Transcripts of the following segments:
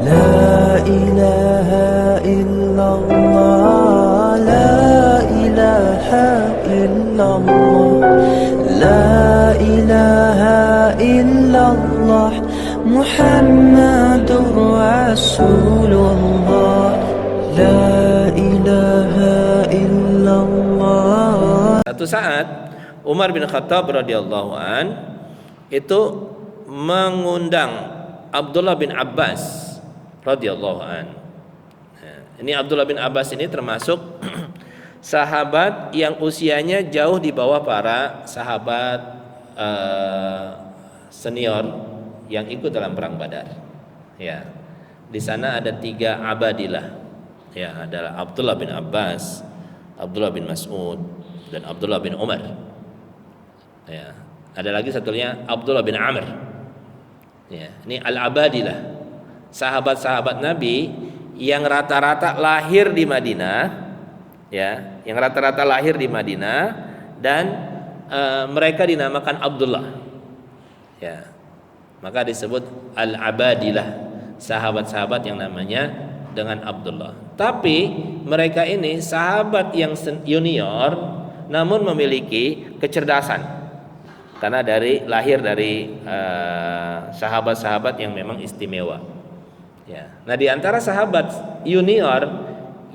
لا إله إلا الله لا إله إلا الله لا إله إلا الله محمد رسول الله لا إله إلا الله. Satu saat Umar bin Khattab radhiyallahu an itu mengundang Abdullah bin Abbas radhiyallahu an. Ini Abdullah bin Abbas ini termasuk sahabat yang usianya jauh di bawah para sahabat senior yang ikut dalam perang Badar. Ya, di sana ada 3 abadilah. Ya, adalah Abdullah bin Abbas, Abdullah bin Mas'ud, dan Abdullah bin Umar. Ya, ada lagi satunya Abdullah bin Amr. Ya, ini al-abadilah, sahabat-sahabat Nabi yang rata-rata lahir di Madinah, ya, yang rata-rata lahir di Madinah dan mereka dinamakan Abdullah. Ya, maka disebut al-abadilah, sahabat-sahabat yang namanya dengan Abdullah. Tapi mereka ini sahabat yang junior namun memiliki kecerdasan karena lahir dari sahabat-sahabat yang memang istimewa. Ya. Nah, di antara sahabat junior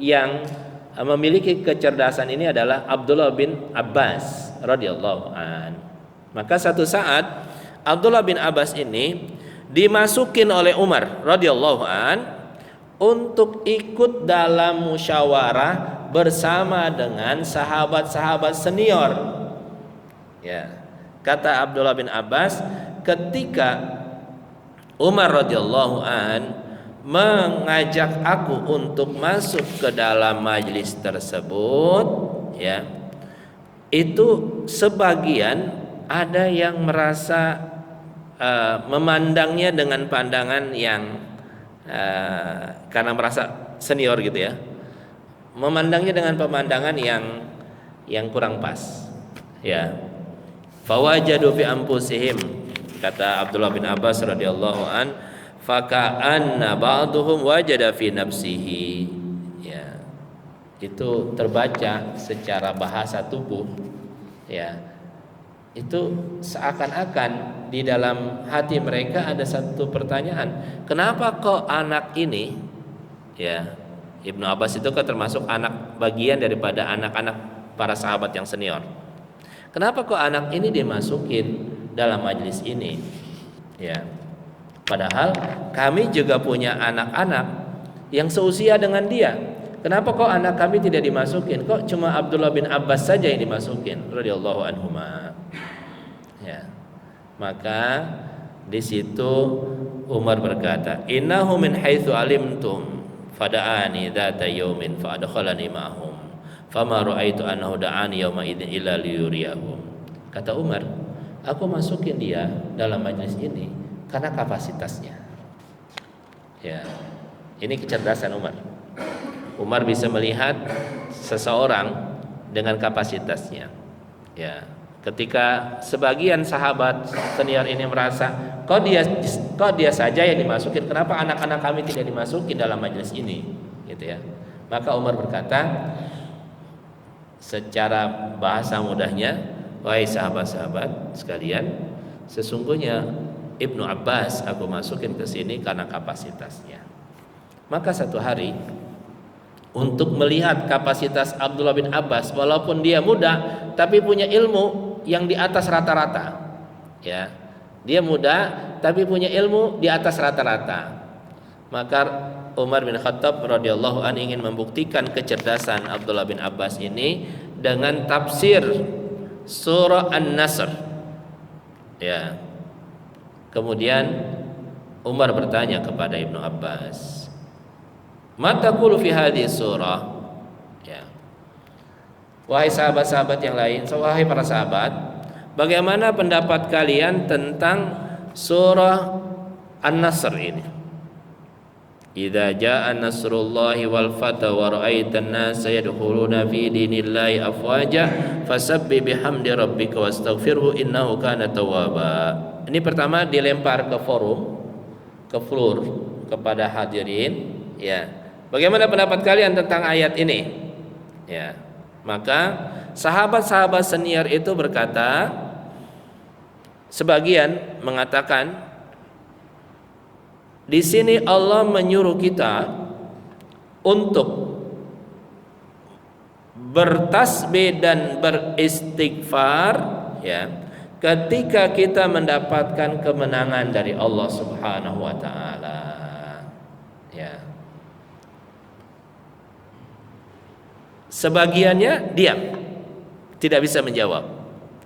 yang memiliki kecerdasan ini adalah Abdullah bin Abbas radhiyallahu an. Maka satu saat Abdullah bin Abbas ini dimasukin oleh Umar radhiyallahu an untuk ikut dalam musyawarah bersama dengan sahabat-sahabat senior. Ya. Kata Abdullah bin Abbas, ketika Umar radhiyallahu an mengajak aku untuk masuk ke dalam majelis tersebut, ya, itu sebagian ada yang merasa memandangnya dengan pandangan yang karena merasa senior gitu ya, memandangnya dengan pemandangan yang kurang pas. Ya, fawajadu fi anfusihim, kata Abdullah bin Abbas radhiyallahu an, faka'anna ba'duhum wajada fi nafsihi. Ya, itu terbaca secara bahasa tubuh. Ya, itu seakan-akan di dalam hati mereka ada satu pertanyaan, kenapa kok anak ini, ya, Ibnu Abbas itu kan termasuk anak bagian daripada anak-anak para sahabat yang senior. Kenapa kok anak ini dimasukin dalam majelis ini? Ya, padahal kami juga punya anak-anak yang seusia dengan dia. Kenapa kok anak kami tidak dimasukin? Kok cuma Abdullah bin Abbas saja yang dimasukin radhiyallahu anhuma? Ya. Maka di situ Umar berkata, "Innahu min haitsu alimtum fada'ani dzata yaumin fa adkhalani ma'hum fama ra'aitu annahu da'ani yauma idzin illa liyuriyahum." Kata Umar, aku masukin dia dalam majelis ini karena kapasitasnya. Ya. Ini kecerdasan Umar. Umar bisa melihat seseorang dengan kapasitasnya. Ya. Ketika sebagian sahabat senior ini merasa, kok dia saja yang dimasukin, kenapa anak-anak kami tidak dimasukin dalam majelis ini, gitu ya. Maka Umar berkata secara bahasa mudahnya, wahai sahabat-sahabat sekalian, sesungguhnya Ibnu Abbas aku masukin ke sini karena kapasitasnya. Maka satu hari, untuk melihat kapasitas Abdullah bin Abbas, walaupun dia muda tapi punya ilmu yang di atas rata-rata, ya, dia muda tapi punya ilmu di atas rata-rata, maka Umar bin Khattab radhiyallahu anhu ingin membuktikan kecerdasan Abdullah bin Abbas ini dengan tafsir surah An-Nasr. Ya, kemudian Umar bertanya kepada Ibnu Abbas, "Ma taqulu fi hadhihi surah?" Ya. Wahai sahabat-sahabat yang lain, wahai para sahabat, bagaimana pendapat kalian tentang surah An-Nasr ini? Idza jaa nasrullahi wal fathu wa ra'aitan nasa yadkhuluna fi dinillahi afwaja fasabbih bihamdi rabbika wastaghfirhu innahu kana tawwaba. Ini pertama dilempar ke forum, ke floor, kepada hadirin, ya, bagaimana pendapat kalian tentang ayat ini? Ya, maka sahabat-sahabat senior itu berkata, sebagian mengatakan di sini Allah menyuruh kita untuk bertasbih dan beristighfar, ya, ketika kita mendapatkan kemenangan dari Allah Subhanahu wa taala. Ya. Sebagiannya diam, tidak bisa menjawab.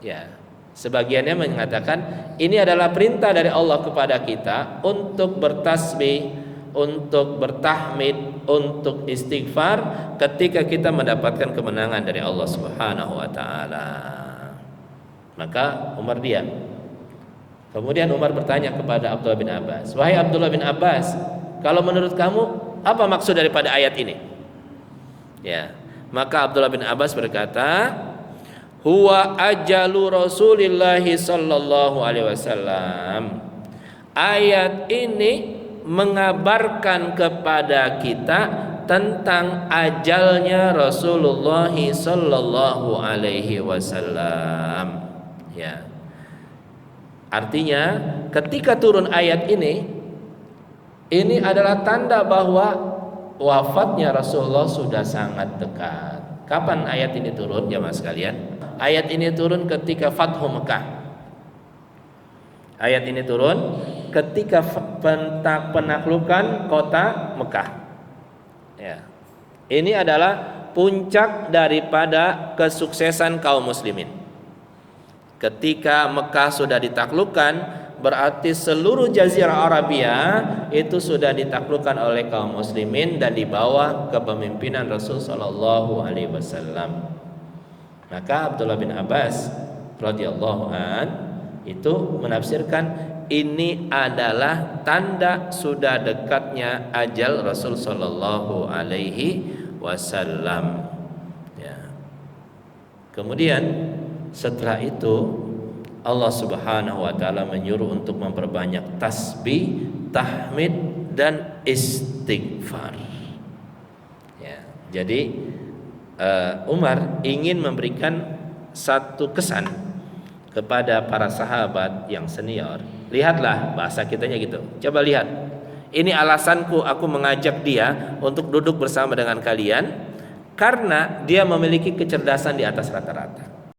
Ya. Sebagiannya mengatakan ini adalah perintah dari Allah kepada kita untuk bertasbih, untuk bertahmid, untuk istighfar ketika kita mendapatkan kemenangan dari Allah Subhanahu wa taala. Maka Umar diam. Kemudian Umar bertanya kepada Abdullah bin Abbas, "Wahai Abdullah bin Abbas, kalau menurut kamu apa maksud daripada ayat ini?" Ya. Maka Abdullah bin Abbas berkata, "Huwa ajalu Rasulillah sallallahu alaihi wasallam." Ayat ini mengabarkan kepada kita tentang ajalnya Rasulullah sallallahu alaihi wasallam. Ya. Artinya ketika turun ayat ini adalah tanda bahwa wafatnya Rasulullah sudah sangat dekat. Kapan ayat ini turun, jamaah sekalian? Ayat ini turun ketika Fathu Mekah. Ayat ini turun ketika penaklukan kota Mekah. Ya. Ini adalah puncak daripada kesuksesan kaum muslimin. Ketika Mekah sudah ditaklukkan, berarti seluruh Jazirah Arabia itu sudah ditaklukkan oleh kaum muslimin dan di bawah kepemimpinan Rasul sallallahu alaihi wasallam. Maka Abdullah bin Abbas radhiyallahu an itu menafsirkan ini adalah tanda sudah dekatnya ajal Rasul sallallahu alaihi wasallam. Ya. Kemudian setelah itu Allah Subhanahu wa taala menyuruh untuk memperbanyak tasbih, tahmid dan istighfar. Ya. Jadi Umar ingin memberikan satu kesan kepada para sahabat yang senior. Lihatlah bahasa kitanya gitu. Coba lihat. Ini alasanku aku mengajak dia untuk duduk bersama dengan kalian karena dia memiliki kecerdasan di atas rata-rata.